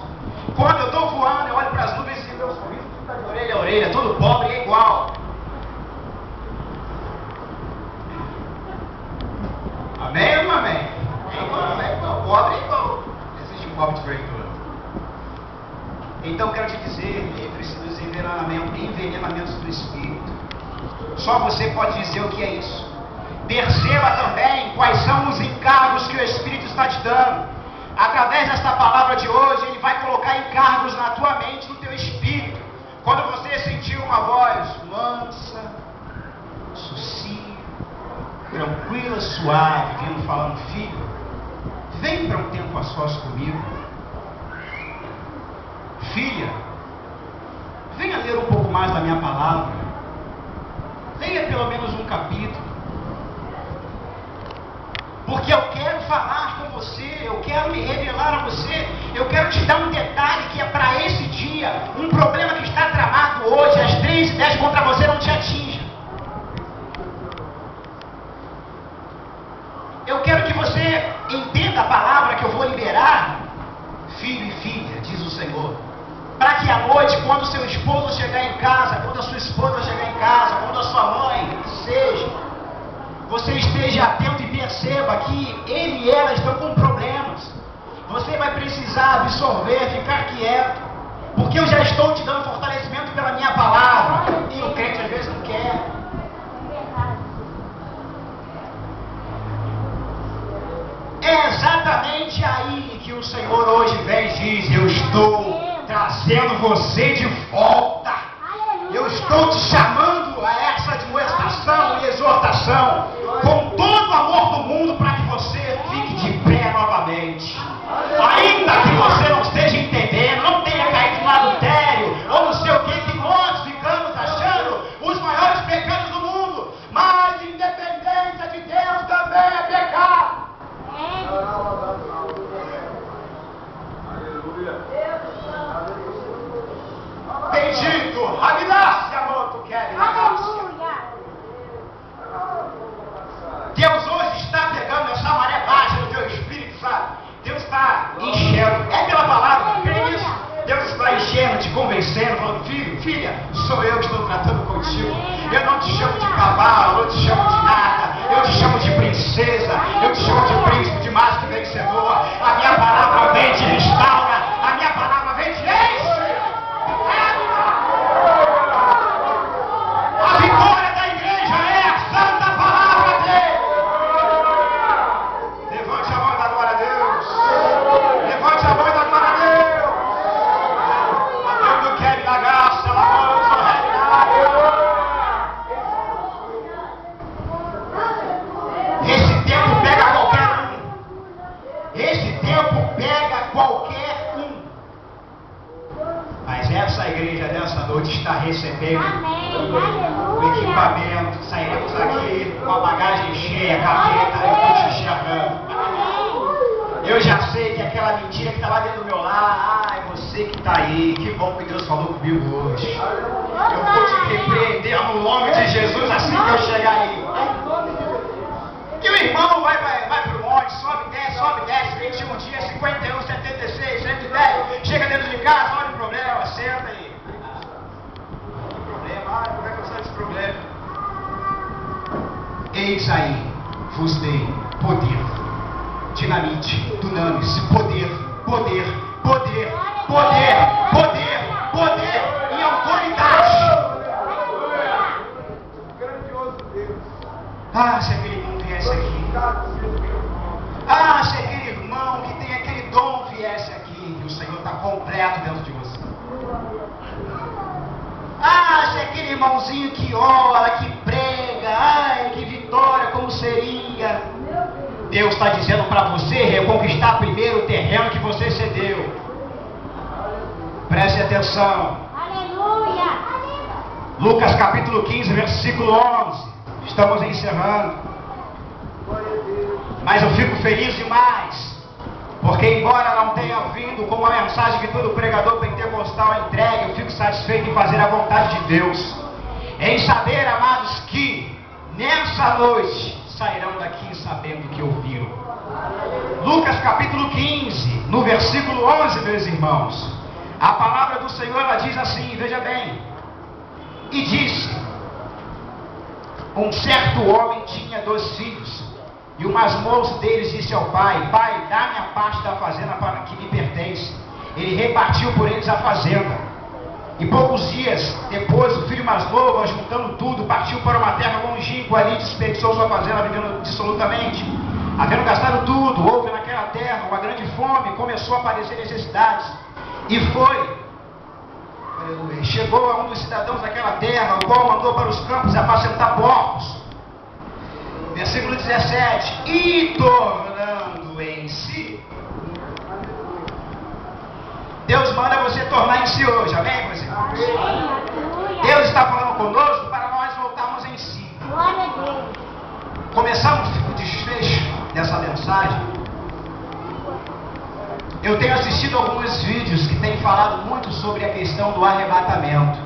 Quando eu estou voando, eu olho para as nuvens e meu sorriso está de orelha a orelha, todo pobre é igual. Amém ou não amém? É igual, pobre é igual. Existe um pobre diferente do outro. Então quero te dizer, livre-se dos envenenamentos do Espírito. Só você pode dizer o que é isso. Perceba também quais são os encargos que o Espírito está te dando. Através desta palavra de hoje, ele vai colocar encargos na tua mente, no teu espírito. Quando você sentir uma voz mansa, sucia, tranquila, suave, vindo falando, filho, vem para um tempo a sós comigo. Filha, venha ler um pouco mais da minha palavra. Leia pelo menos um capítulo. Porque eu quero falar com você, eu quero me revelar a você, eu quero te dar um detalhe que é para esse dia, um problema que está tramado hoje, às 3h10 contra você não te atinja. Eu quero que você entenda a palavra que eu vou liberar, filho e filha, diz o Senhor. Para que à noite, quando o seu esposo chegar em casa, quando a sua esposa chegar em casa, quando a sua mãe, seja, você esteja atento e perceba que ele e ela estão com problemas. Você vai precisar absorver, ficar quieto, porque eu já estou te dando fortalecimento pela minha palavra. E o crente às vezes não quer. É exatamente aí que o Senhor hoje vem e diz: eu estou trazendo você de volta. Eu estou te chamando a essa admoestação e exortação com todo o amor do mundo para que você fique de pé novamente. Ainda que você não esteja entendendo, não tenha caído no adultério ou não sei o que nós ficamos achando os maiores pecados do mundo, mas independência de Deus também é pecado. Bendito, Agnácia, amor, tu queres, Deus hoje está pegando essa maré baixa do teu espírito, sabe? Deus está enchendo, é pela palavra, crê nisso? Deus está enchendo, te convencendo, falando: filho, filha, sou eu que estou tratando contigo. Eu não te chamo de cavalo, eu não te chamo de nada, eu te chamo de princesa, eu te chamo de príncipe, de mais que vencedor. A minha palavra vem te restaura, a minha palavra vem te enche. A vitória da igreja é a santa palavra dele. Levante a mão da glória a Deus. Levante a mão da glória a Deus. A mão do Kevin da graça, a mão do Esse tempo pega qualquer um. Esse tempo pega qualquer um. Mas essa igreja dessa noite está recebendo o equipamento. Sairemos aqui com a bagagem cheia, caneta, eu estou te enxergando. Eu já sei que aquela mentira que estava dentro do meu lar, é você que está aí, que bom que Deus falou comigo hoje. Eu vou te repreender no nome de Jesus assim que eu chegar aí. E o irmão vai para o monte, sobe, desce, 21 dias, 51, 76, 110, chega dentro de casa, olha o problema, senta aí. Como é que eu saio desse problema? Eis aí, vos dei poder, dinamite, dunamis, poder e autoridade. Ah, se aquele irmão viesse aqui. Ah, se aquele irmão que tem aquele dom viesse aqui, e o Senhor está completo dentro de você. Ah, se aquele irmãozinho que ora, que prega, ai, que vitória, como seria? Deus está dizendo para você reconquistar primeiro o terreno que você cedeu. Preste atenção. Aleluia. Lucas capítulo 15, versículo 11. Estamos encerrando. Mas eu fico feliz demais, porque embora não tenha vindo como a mensagem que todo pregador pentecostal entrega, eu fico satisfeito em fazer a vontade de Deus, em saber, amados, que nessa noite sairão daqui sabendo que ouviram. Lucas capítulo 15, no versículo 11, meus irmãos, a palavra do Senhor, ela diz assim, veja bem: e disse: um certo homem tinha 2 filhos, e o mais moço deles disse ao pai: pai, dá-me a parte da fazenda para que me pertence. Ele repartiu por eles a fazenda. E poucos dias depois, o filho mais novo, ajuntando tudo, partiu para uma terra longínqua, ali desperdiçou sua fazenda, vivendo dissolutamente. Havendo gastado tudo, houve naquela terra uma grande fome, começou a aparecer necessidades. E chegou a um dos cidadãos daquela terra, o qual mandou para os campos apacentar porcos. Versículo 17: e tornando em si. Deus manda você tornar em si hoje, amém, meus irmãos? Deus está falando conosco para nós voltarmos em si. Glória a Deus. Começamos o desfecho dessa mensagem. Eu tenho assistido alguns vídeos que têm falado muito sobre a questão do arrebatamento.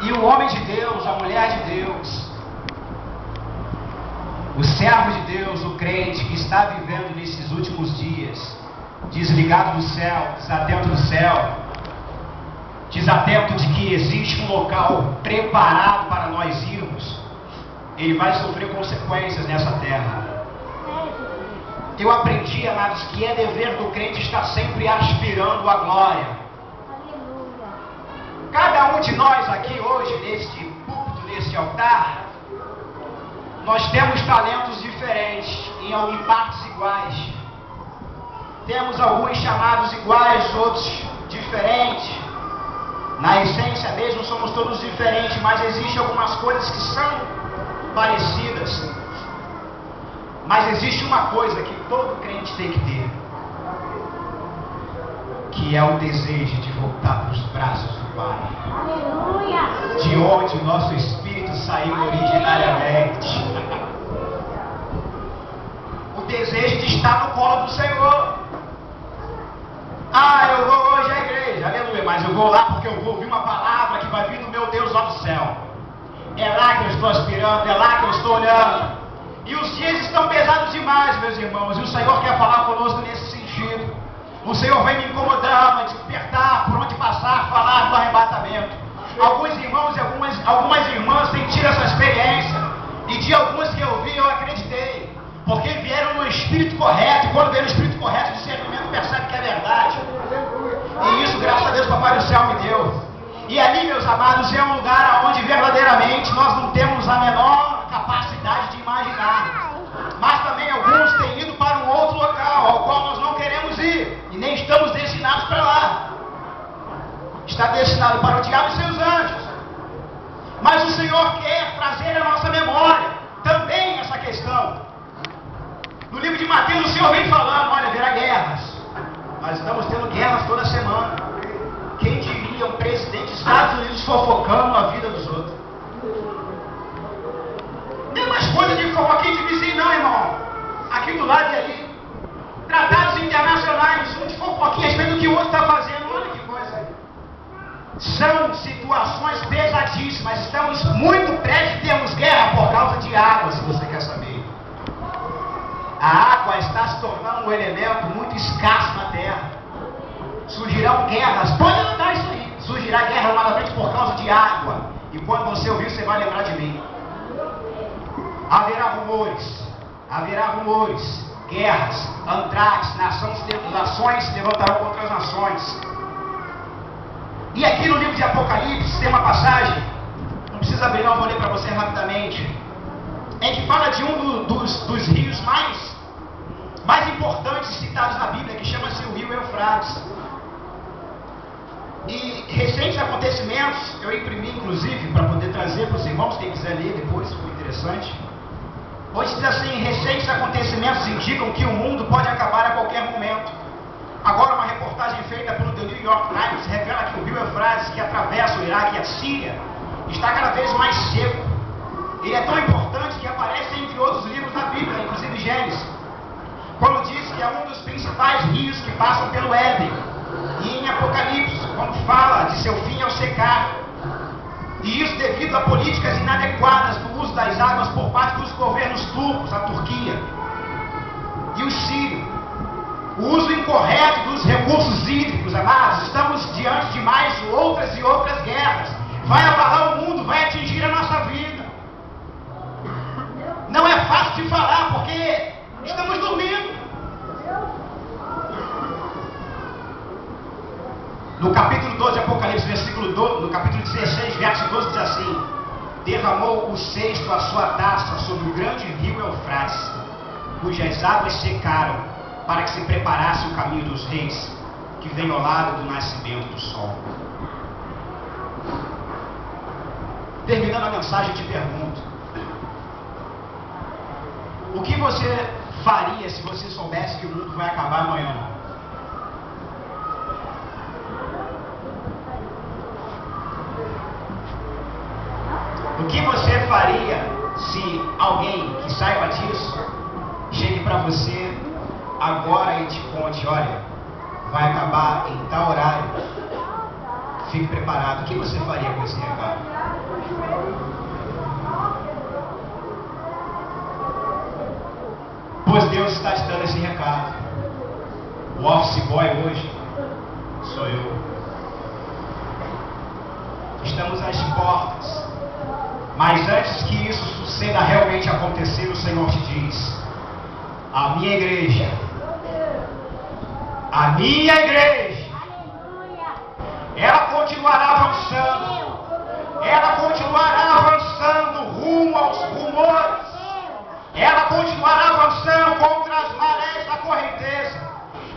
E o homem de Deus, a mulher de Deus, o servo de Deus, o crente que está vivendo nesses últimos dias, desligado do céu, desatento do céu, desatento de que existe um local preparado para nós irmos, ele vai sofrer consequências nessa terra. Eu aprendi, amados, que é dever do crente estar sempre aspirando à glória. Cada um de nós aqui hoje, neste púlpito, neste altar, nós temos talentos diferentes, em partes iguais. Temos alguns chamados iguais, outros diferentes. Na essência mesmo somos todos diferentes, mas existem algumas coisas que são parecidas. Mas existe uma coisa que todo crente tem que ter, que é o desejo de voltar para os braços do Pai. Aleluia! De onde o nosso espírito saiu originariamente. O desejo de estar no colo do Senhor. Ah, eu vou hoje à igreja, aleluia, mas eu vou lá porque eu vou ouvir uma palavra que vai vir do meu Deus lá do céu. É lá que eu estou aspirando, é lá que eu estou olhando. E os dias estão pesados demais, meus irmãos, e o Senhor quer falar conosco nesse sentido. O Senhor vem me incomodar, me despertar, por onde passar, falar do arrebatamento. Alguns irmãos e algumas irmãs têm tido essa experiência, e de alguns que eu vi, eu acreditei. Porque vieram no espírito correto, e quando vem no espírito correto, o discernimento percebe que é verdade. E isso, graças a Deus, Papai do Céu me deu. E ali, meus amados, é um lugar onde verdadeiramente nós não temos a menor capacidade de imaginar. Mas também alguns têm ido para um outro local, ao qual nós não queremos ir, e nem estamos destinados para lá. Está destinado para o diabo e seus anjos. Mas o Senhor quer trazer à nossa memória também essa questão. No livro de Mateus, o Senhor vem falando, olha, haverá guerras. Nós estamos tendo guerras toda semana. Quem diria um presidente dos Estados Unidos fofocando a vida dos outros? Mesmas coisas de fofoquinha de vizinho, não, irmão. Aqui do lado e ali. Tratados internacionais, um de fofoquinha a respeito do que o outro está fazendo. Olha que coisa aí. São situações pesadíssimas. Estamos muito perto de termos guerra por causa de água, se você quer saber. A água está se tornando um elemento muito escasso na terra. Surgirão guerras, pode anotar isso aí. Surgirá guerra novamente por causa de água. E quando você ouvir, você vai lembrar de mim. Haverá rumores, guerras, antrax, nações se levantarão contra as nações. E aqui no livro de Apocalipse tem uma passagem, não precisa abrir não, vou ler para você rapidamente, em que fala de um dos rios mais importantes citados na Bíblia, que chama-se o rio Eufrates. E recentes acontecimentos, eu imprimi inclusive para poder trazer para os irmãos, quem quiser ler depois, foi interessante. Hoje diz assim, recentes acontecimentos indicam que o mundo pode acabar a qualquer momento. Agora uma reportagem feita pelo The New York Times revela que o rio Eufrates, que atravessa o Iraque e a Síria, está cada vez mais seco. Ele é tão importante que aparece entre outros livros da Bíblia, inclusive Gênesis, quando diz que é um dos principais rios que passam pelo Éden. E em Apocalipse, quando fala de seu fim ao secar. E isso devido a políticas inadequadas no uso das águas por parte dos governos turcos, a Turquia e o Sírio. O uso incorreto dos recursos hídricos, amados. Estamos diante de mais outras e outras guerras. Vai abalar o mundo, vai atingir a nossa vida. Não é fácil de falar, porque estamos dormindo. No capítulo 12 de Apocalipse, no capítulo 16, verso 12, diz assim: derramou o sexto a sua taça sobre o grande rio Eufrates, cujas águas secaram, para que se preparasse o caminho dos reis, que vem ao lado do nascimento do sol. Terminando a mensagem, te pergunto: o que você faria se você soubesse que o mundo vai acabar amanhã? O que você faria se alguém que saiba disso chegue para você agora e te conte: olha, vai acabar em tal horário, fique preparado? O que você faria com esse recado? Pois Deus está te dando esse recado. O office boy hoje sou eu. Estamos às portas. Mas antes que isso suceda realmente acontecer, o Senhor te diz: a minha igreja, ela continuará avançando. Ela continuará avançando rumo aos rumores. Ela continuará avançando contra as marés da correnteza.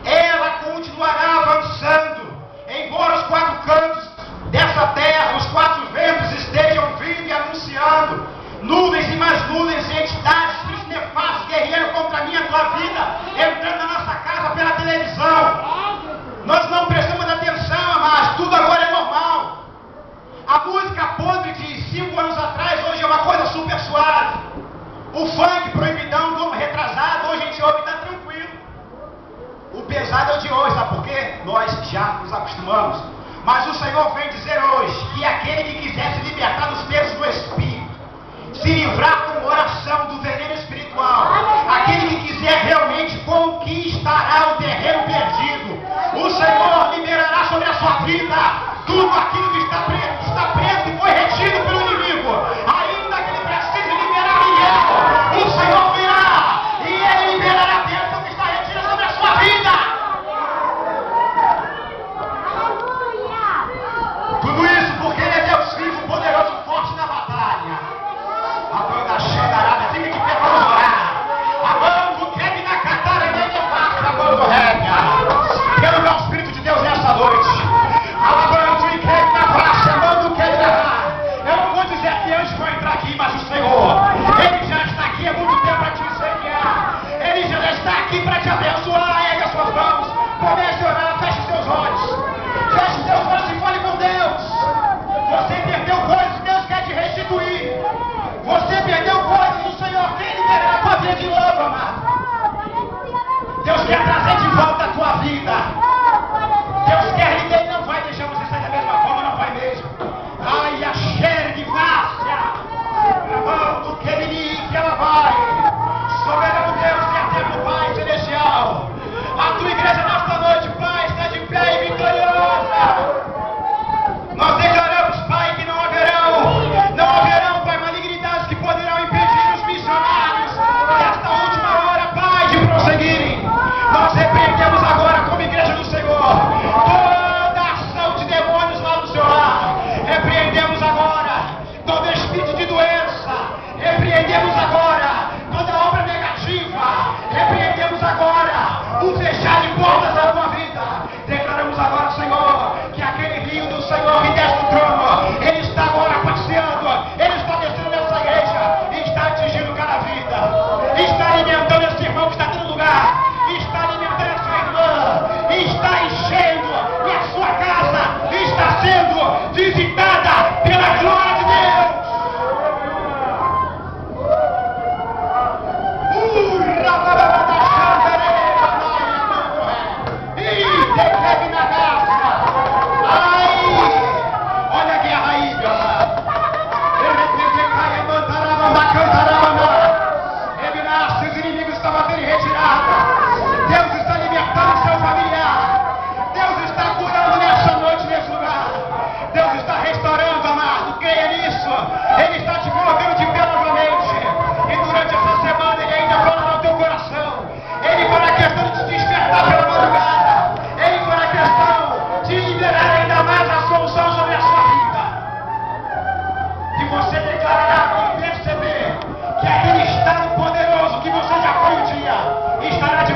Ela continuará avançando, embora os quatro cantos dessa terra, os quatro ventos estejam vindo e anunciando nuvens e mais nuvens e entidades nefastas guerreando contra a minha e a tua vida, entrando na nossa casa pela televisão. Nós não prestamos atenção, amados, tudo agora é normal. A música podre de 5 anos atrás hoje é uma coisa super suave. O funk proibidão do ano retrasado, hoje a gente ouve e está tranquilo. O pesado é o de hoje, sabe por quê? Nós já nos acostumamos. Mas o Senhor vem dizer hoje que aquele que quiser se libertar dos pesos do Espírito, se livrar com oração do veneno espiritual, aquele que quiser realmente conquistará o terreno perdido, o Senhor liberará sobre a sua vida tudo aquilo que está preso e foi retido pelo inimigo. Ainda que ele precise liberar Miguel, o Senhor virá e ele liberará a bênção que está retida sobre a sua vida. Tudo isso porque ele é Deus vivo, poderoso, forte na batalha. A banda chegará, fica de pé, vamos orar. A banda quer na catara, nem de fácil, a banda rega. Quero ver o Espírito de Deus nessa noite. A banda e quer na face, a banda quer na. Eu não vou dizer que antes vou entrar aqui, mas o Senhor, ele já está aqui há muito tempo para te ensinar. Ele já está aqui para te abençoar. Ergue as suas mãos, comece a orar, feche seus olhos. Feche seus olhos e fale com Deus. Você perdeu coisas, Deus quer te restituir. Você perdeu coisas, o Senhor quer liberar a tua vida de novo, amado. Deus quer trazer de volta a tua vida. Deus quer e Ele não vai deixar você sair da mesma forma, não vai mesmo. Ai, a cheira de várzea. Amando que ele que ela vai. Soberano Deus e eterno Pai celestial. A tua igreja nesta noite, Pai, está de pé e vitoriosa. Nós declaramos, Pai, que não haverão, Pai, malignidades que poderão impedir os missionários nesta última hora, Pai, de prosseguirem. Nós repreendemos agora, como igreja do Senhor, toda ação de demônios lá do seu lar. Repreendemos agora todo espírito de doença. Repreendemos agora toda obra negativa. Repreendemos agora o fechar de portas da tua vida. Declaramos agora, Senhor, que aquele rio do Senhor que desce do trono, ele está agora passeando, ele está descendo nessa igreja e está atingindo cada vida, está alimentando esse irmão que está tendo lugar, está alimentando a sua irmã, está enchendo e a sua casa está sendo visitada pela glória de Deus. Olha a guerra aí, galera. Os inimigos estão batendo em retirada. Deus está libertando seu familiar. Deus está curando nessa noite, nesse lugar. Deus está restaurando, amado. Creia nisso. Ele está te colocando de pé novamente. E durante essa semana ele ainda falará no teu coração. Ele fará questão de te despertar pela madrugada. Ele fará questão de liberar ainda mais a solução sobre a sua vida. E você declarará quando perceber que aquele estado poderoso que você já foi um dia estará de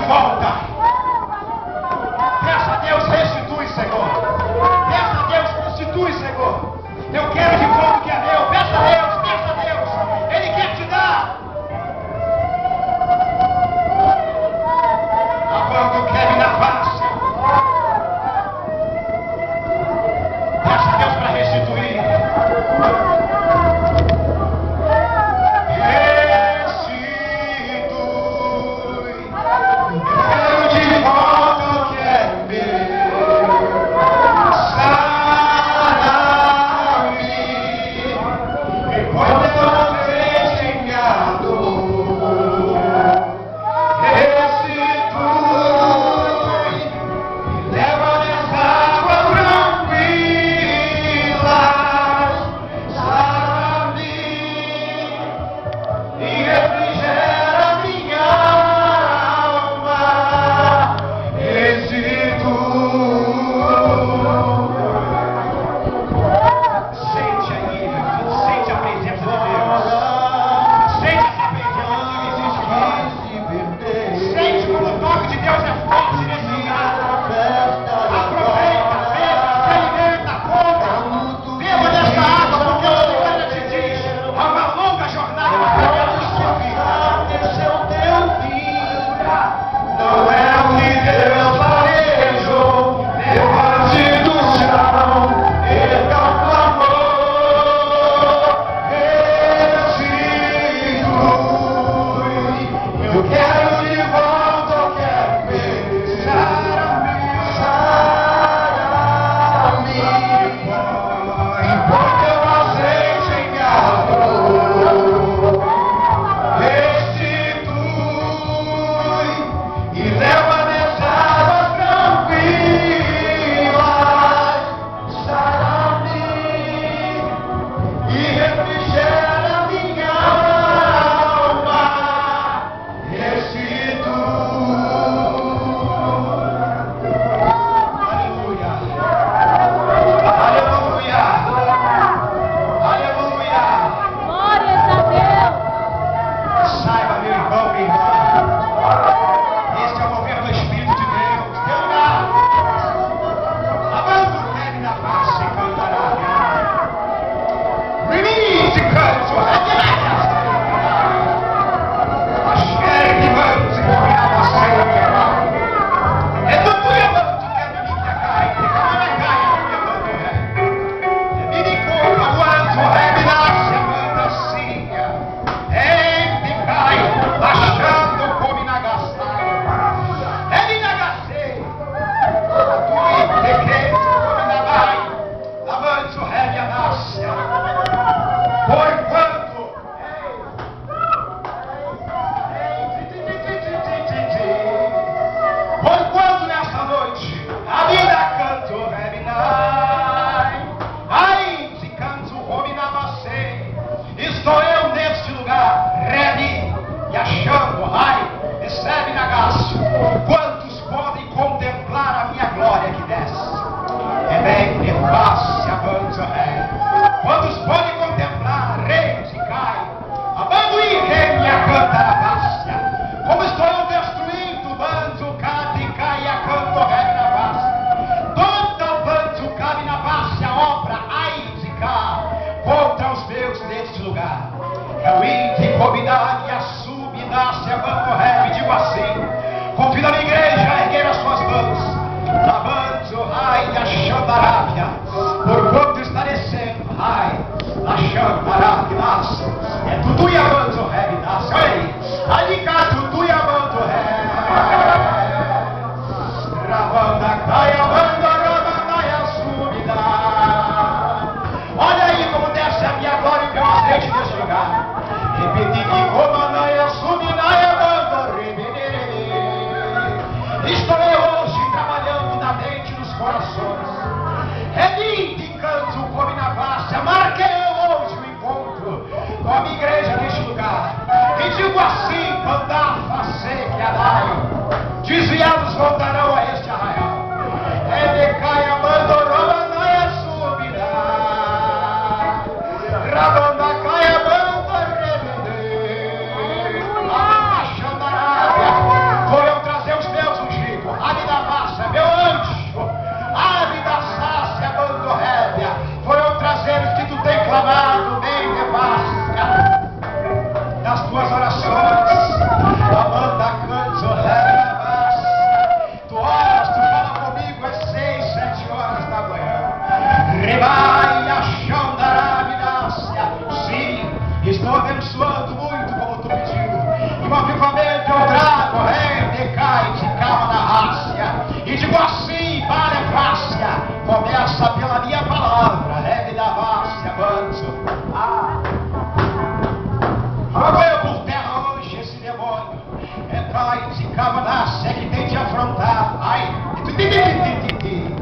cai, se cabanas, é que tem te afrontado. Ai,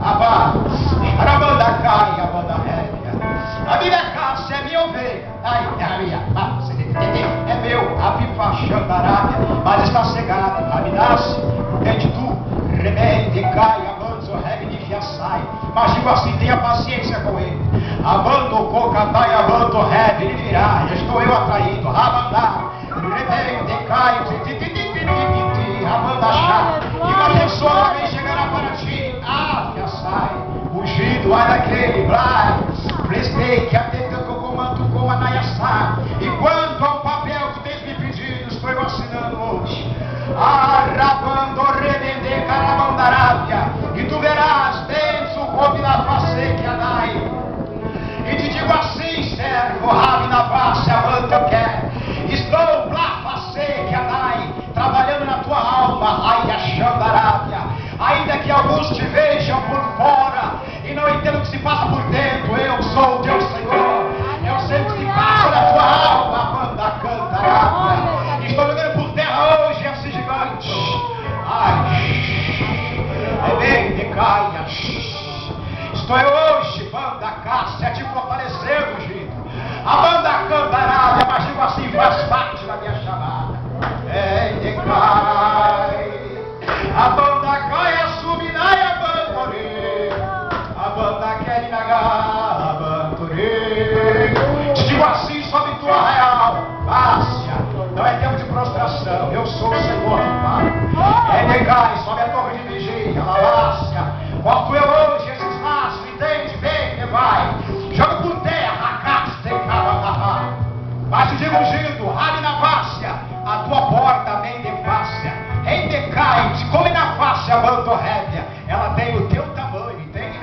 abá, arabanda cai, abanda rédea. A minha casa é minha ovelha. Ai, é meu, a pipa xandarábia, mas está cegado. Abinasce, entende tu, remende, cai, abanzo, regne, fiaçai. Mas digo assim, tenha paciência com ele. Abando, cocatai, abando, regne, ele virá. Estou eu atraído, rabandar, remende, cai, abanda chá. E uma pessoa também chegará para ti. Ah, fiaçai, ungido, ai daquele, blá, prestei, que atenta que eu comando como a naiaçá. E quanto ao papel que tens me pedido, estou eu assinando hoje. Arrabando, redende, caramandarábia. E tu verás, denso, come na face que anai. E te digo assim, servo, rabi na face, avanto quer. Estou lá, face que anai, trabalhando na tua alma, ai, achando arábia. Ainda que alguns te vejam por fora e não entendam o que se passa por dentro, eu sou o teu Senhor. Eu sei o que se passa na tua alma, banda canta arábia. Estou jogando por terra hoje esse gigante. Ai, é bem de caia. Estou eu hoje, banda Cássia, te fortalecendo, Gito. A banda canta arábia, mas digo assim, faz parte da minha chamada. É de cai. A banda cai, a subinai, a bandore. A banda quer inagar, a bandore. Te digo assim, sobe tua real, Cássia. Não é tempo de prostração, eu sou o Senhor que fala. É negai, sobe a torre de vigia, Malácia. Corto eu hoje esses laços, entende? Vem, vai. Joga por terra, a casta e cava. Mas te digo, ungido, rabi na vácia, a tua porta bem de fácia. Em decai, se come na face a bandorrédia, ela tem o teu tamanho, entende?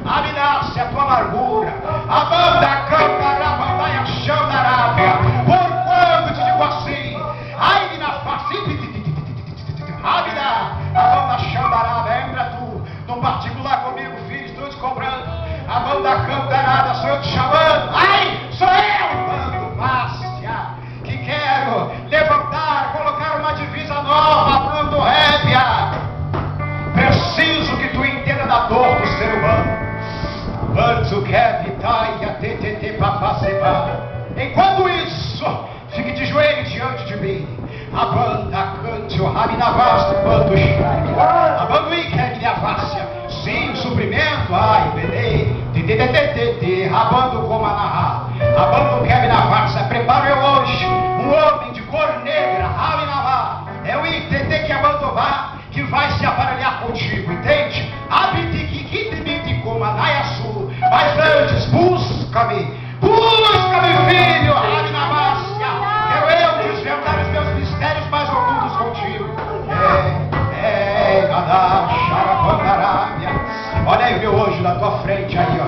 Aminasse a tua largura, a banda cantará, bandaia xandarábia. Por quando te digo assim, ai na face, Abina, a banda xandarábia, entra tu, no particular comigo, filho, estou te cobrando. A banda cantarada, sou eu te chamando, ai, sou eu, bando fácia, que quero levantar, colocar uma divisa nova, bando rébia. Preciso que tu entenda da dor do ser humano. Banzo quer vitaia, ttt, papaceba. Enquanto isso, fique de joelho diante de mim. A banda cante o rabi na vasta, bando chame. A bando quer minha vácia. Sim, o suprimento, ai, belei. Ttt, rabando como a narrar. A bando quer minha vácia. Preparo eu hoje um homem de cor negra, rabi na vá. É o ITT que abandová, que vai se aparelhar contigo, entende? Abitiquitibiti como a naiaçu. Mas antes, busca-me, filho, rabi na vácia. Quero eu desvendar os meus mistérios mais ocultos contigo. Olha aí o meu anjo na tua frente aí, ó.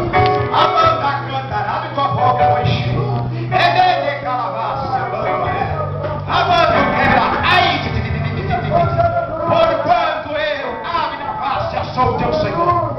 A banda cantará e tua boca vai encher. É de calabácia, a banda é. A banda quebra. Ai, por quanto eu, abre na face, sou o teu Senhor.